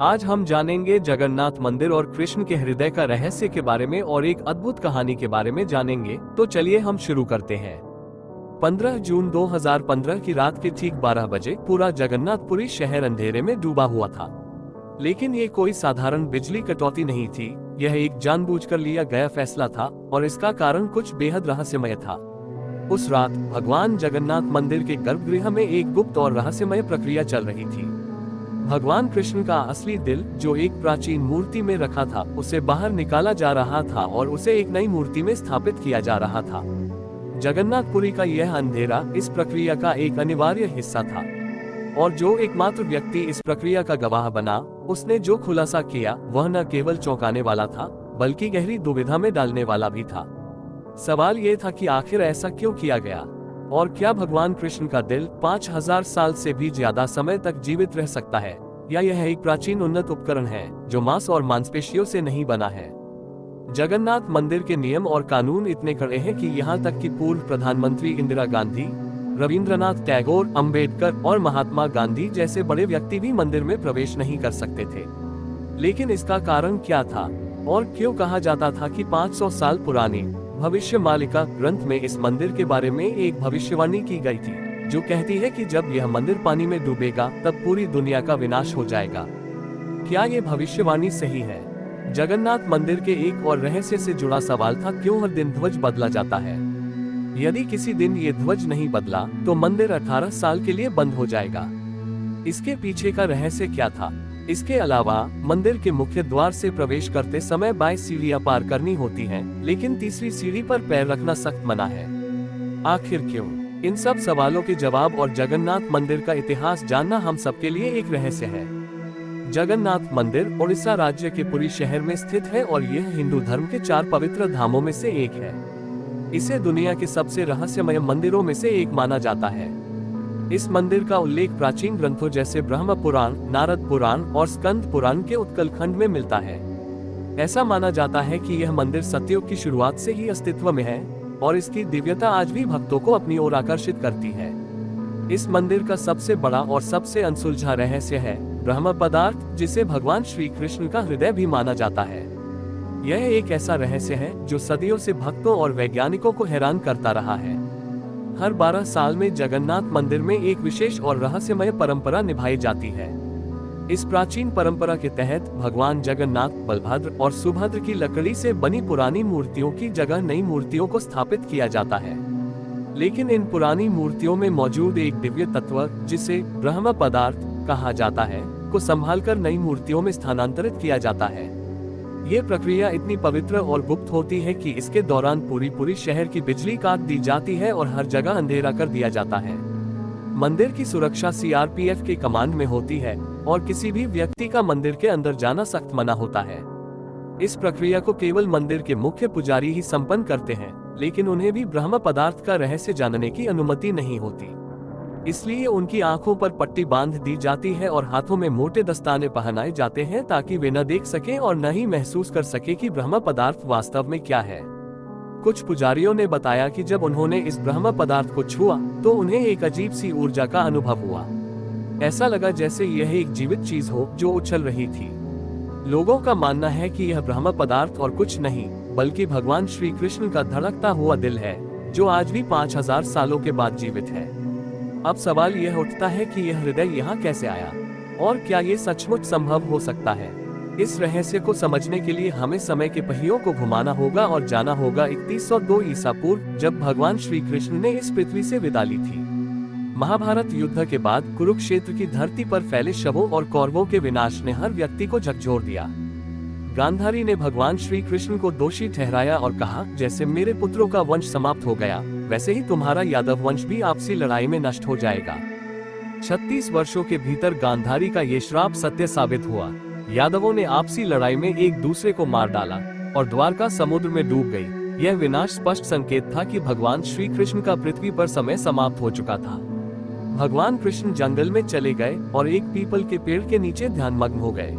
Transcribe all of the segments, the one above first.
आज हम जानेंगे जगन्नाथ मंदिर और कृष्ण के हृदय का रहस्य के बारे में और एक अद्भुत कहानी के बारे में जानेंगे। तो चलिए हम शुरू करते हैं। 15 जून 2015 की रात के ठीक 12 बजे पूरा जगन्नाथपुरी शहर अंधेरे में डूबा हुआ था। लेकिन ये कोई साधारण बिजली कटौती नहीं थी, यह एक जानबूझकर लिया गया फैसला था और इसका कारण कुछ बेहद रहस्यमय था। उस रात भगवान जगन्नाथ मंदिर के गर्भगृह में एक गुप्त और रहस्यमय प्रक्रिया चल रही थी। भगवान कृष्ण का असली दिल, जो एक प्राचीन मूर्ति में रखा था, उसे बाहर निकाला जा रहा था और उसे एक नई मूर्ति में स्थापित किया जा रहा था। जगन्नाथपुरी का यह अंधेरा इस प्रक्रिया का एक अनिवार्य हिस्सा था, और जो एकमात्र व्यक्ति इस प्रक्रिया का गवाह बना, उसने जो खुलासा किया वह न केवल चौंकाने वाला था, बल्कि गहरी दुविधा में डालने वाला भी था। सवाल ये था कि आखिर ऐसा क्यों किया गया, और क्या भगवान कृष्ण का दिल 5000 साल से भी ज्यादा समय तक जीवित रह सकता है, या यह एक प्राचीन उन्नत उपकरण है जो मांस और मांसपेशियों से नहीं बना है। जगन्नाथ मंदिर के नियम और कानून इतने कड़े हैं कि यहाँ तक कि पूर्व प्रधानमंत्री इंदिरा गांधी, रविंद्रनाथ टैगोर, अंबेडकर और महात्मा गांधी जैसे बड़े व्यक्ति भी मंदिर में प्रवेश नहीं कर सकते थे। लेकिन इसका कारण क्या था, और क्यों कहा जाता था कि 500 साल पुरानी भविष्यमालिका ग्रंथ में इस मंदिर के बारे में एक भविष्यवाणी की गई थी, जो कहती है कि जब यह मंदिर पानी में डूबेगा तब पूरी दुनिया का विनाश हो जाएगा। क्या ये भविष्यवाणी सही है? जगन्नाथ मंदिर के एक और रहस्य से जुड़ा सवाल था, क्यों हर दिन ध्वज बदला जाता है? यदि किसी दिन ये ध्वज नहीं बदला तो मंदिर 18 साल के लिए बंद हो जाएगा। इसके पीछे का रहस्य क्या था? इसके अलावा मंदिर के मुख्य द्वार से प्रवेश करते समय 22 सीढ़ियां पार करनी होती हैं, लेकिन तीसरी सीढ़ी पर पैर रखना सख्त मना है। आखिर क्यों? इन सब सवालों के जवाब और जगन्नाथ मंदिर का इतिहास जानना हम सबके लिए एक रहस्य है। जगन्नाथ मंदिर उड़ीसा राज्य के पुरी शहर में स्थित है और यह हिंदू धर्म के 4 पवित्र धामों में से एक है। इसे दुनिया के सबसे रहस्यमय मंदिरों में से एक माना जाता है। इस मंदिर का उल्लेख प्राचीन ग्रंथों जैसे ब्रह्म पुराण, नारद पुराण और स्कंद पुराण के उत्कल खंड में मिलता है। ऐसा माना जाता है कि यह मंदिर सतयुग की शुरुआत से ही अस्तित्व में है और इसकी दिव्यता आज भी भक्तों को अपनी ओर आकर्षित करती है। इस मंदिर का सबसे बड़ा और सबसे अनसुलझा रहस्य है ब्रह्म पदार्थ, जिसे भगवान श्री कृष्ण का हृदय भी माना जाता है। यह एक ऐसा रहस्य है जो सदियों से भक्तों और वैज्ञानिकों को हैरान करता रहा है। हर 12 साल में जगन्नाथ मंदिर में एक विशेष और रहस्यमय परंपरा निभाई जाती है। इस प्राचीन परंपरा के तहत भगवान जगन्नाथ, बलभद्र और सुभद्र की लकड़ी से बनी पुरानी मूर्तियों की जगह नई मूर्तियों को स्थापित किया जाता है। लेकिन इन पुरानी मूर्तियों में मौजूद एक दिव्य तत्व, जिसे ब्रह्म पदार्थ कहा जाता है, को संभालकर नई मूर्तियों में स्थानांतरित किया जाता है। ये प्रक्रिया इतनी पवित्र और गुप्त होती है कि इसके दौरान पूरी शहर की बिजली काट दी जाती है और हर जगह अंधेरा कर दिया जाता है। मंदिर की सुरक्षा CRPF के कमांड में होती है और किसी भी व्यक्ति का मंदिर के अंदर जाना सख्त मना होता है। इस प्रक्रिया को केवल मंदिर के मुख्य पुजारी ही संपन्न करते हैं, लेकिन उन्हें भी ब्रह्म पदार्थ का रहस्य जानने की अनुमति नहीं होती। इसलिए उनकी आंखों पर पट्टी बांध दी जाती है और हाथों में मोटे दस्ताने पहनाए जाते हैं, ताकि वे न देख सकें और न ही महसूस कर सके कि ब्रह्म पदार्थ वास्तव में क्या है। कुछ पुजारियों ने बताया कि जब उन्होंने इस ब्रह्म पदार्थ को छुआ तो उन्हें एक अजीब सी ऊर्जा का अनुभव हुआ। ऐसा लगा जैसे यह एक जीवित चीज हो जो उछल रही थी। लोगों का मानना है कि यह ब्रह्म पदार्थ और कुछ नहीं बल्कि भगवान श्री कृष्ण का धड़कता हुआ दिल है, जो आज भी 5000 सालों के बाद जीवित है। अब सवाल यह उठता है कि यह हृदय यहाँ कैसे आया, और क्या ये सचमुच संभव हो सकता है? इस रहस्य को समझने के लिए हमें समय के पहियों को घुमाना होगा और जाना होगा 3102 ईसा पूर्व, जब भगवान श्री कृष्ण ने इस पृथ्वी से विदा ली थी। महाभारत युद्ध के बाद कुरुक्षेत्र की धरती पर फैले शवों और कौरवों के विनाश ने हर व्यक्ति को झकझोर दिया। गांधारी ने भगवान श्री कृष्ण को दोषी ठहराया और कहा, जैसे मेरे पुत्रों का वंश समाप्त हो गया, वैसे ही तुम्हारा यादव वंश भी आपसी लड़ाई में नष्ट हो जाएगा। 36 वर्षों के भीतर गांधारी का ये श्राप सत्य साबित हुआ। यादवों ने आपसी लड़ाई में एक दूसरे को मार डाला और द्वारका समुद्र में डूब गई। यह विनाश स्पष्ट संकेत था कि भगवान श्री कृष्ण का पृथ्वी पर समय समाप्त हो चुका था। भगवान कृष्ण जंगल में चले गए और एक पीपल के पेड़ के नीचे ध्यानमग्न हो गए।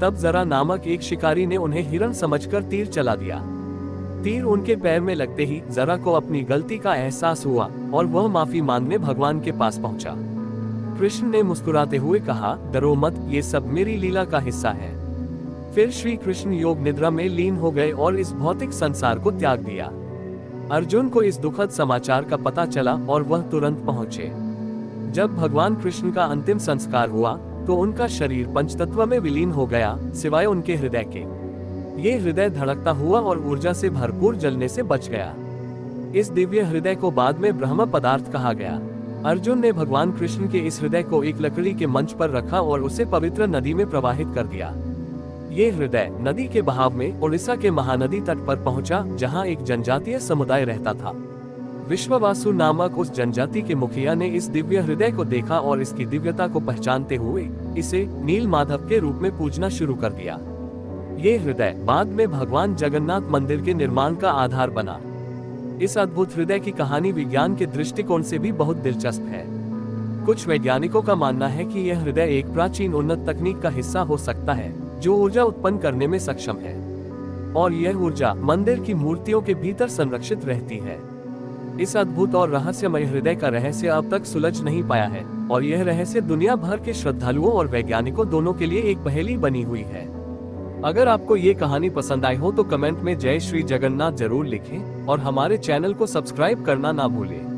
तब जरा नामक एक शिकारी ने उन्हें हिरण समझकर तीर चला दिया। तीर उनके पैर में लगते ही जरा को अपनी गलती का एहसास हुआ और वह माफी मांगने भगवान के पास पहुंचा। कृष्ण ने मुस्कुराते हुए कहा, डरो मत, ये सब मेरी लीला का हिस्सा है। फिर श्री कृष्ण योग निद्रा में लीन हो गए और इस भौतिक संसार को त्याग दिया। अर्जुन को इस दुखद समाचार का पता चला और वह तुरंत पहुंचे। जब भगवान कृष्ण का अंतिम संस्कार हुआ तो उनका शरीर पंचतत्व में विलीन हो गया, सिवाय उनके हृदय के। ये हृदय धड़कता हुआ और ऊर्जा से भरपूर जलने से बच गया। इस दिव्य हृदय को बाद में ब्रह्म पदार्थ कहा गया। अर्जुन ने भगवान कृष्ण के इस हृदय को एक लकड़ी के मंच पर रखा और उसे पवित्र नदी में प्रवाहित कर दिया। ये हृदय नदी के बहाव में उड़ीसा के महानदी तट पर पहुंचा, जहां एक जनजातीय समुदाय रहता था। विश्ववासु नामक उस जनजाति के मुखिया ने इस दिव्य हृदय को देखा और इसकी दिव्यता को पहचानते हुए इसे नील माधव के रूप में पूजना शुरू कर दिया। ये हृदय बाद में भगवान जगन्नाथ मंदिर के निर्माण का आधार बना। इस अद्भुत हृदय की कहानी विज्ञान के दृष्टिकोण से भी बहुत दिलचस्प है। कुछ वैज्ञानिकों का मानना है कि यह हृदय एक प्राचीन उन्नत तकनीक का हिस्सा हो सकता है, जो ऊर्जा उत्पन्न करने में सक्षम है, और यह ऊर्जा मंदिर की मूर्तियों के भीतर संरक्षित रहती है। इस अद्भुत और रहस्यमय हृदय का रहस्य अब तक सुलझ नहीं पाया है, और यह रहस्य दुनिया भर के श्रद्धालुओं और वैज्ञानिकों दोनों के लिए एक पहेली बनी हुई है। अगर आपको ये कहानी पसंद आई हो तो कमेंट में जय श्री जगन्नाथ जरूर लिखें और हमारे चैनल को सब्सक्राइब करना ना भूलें।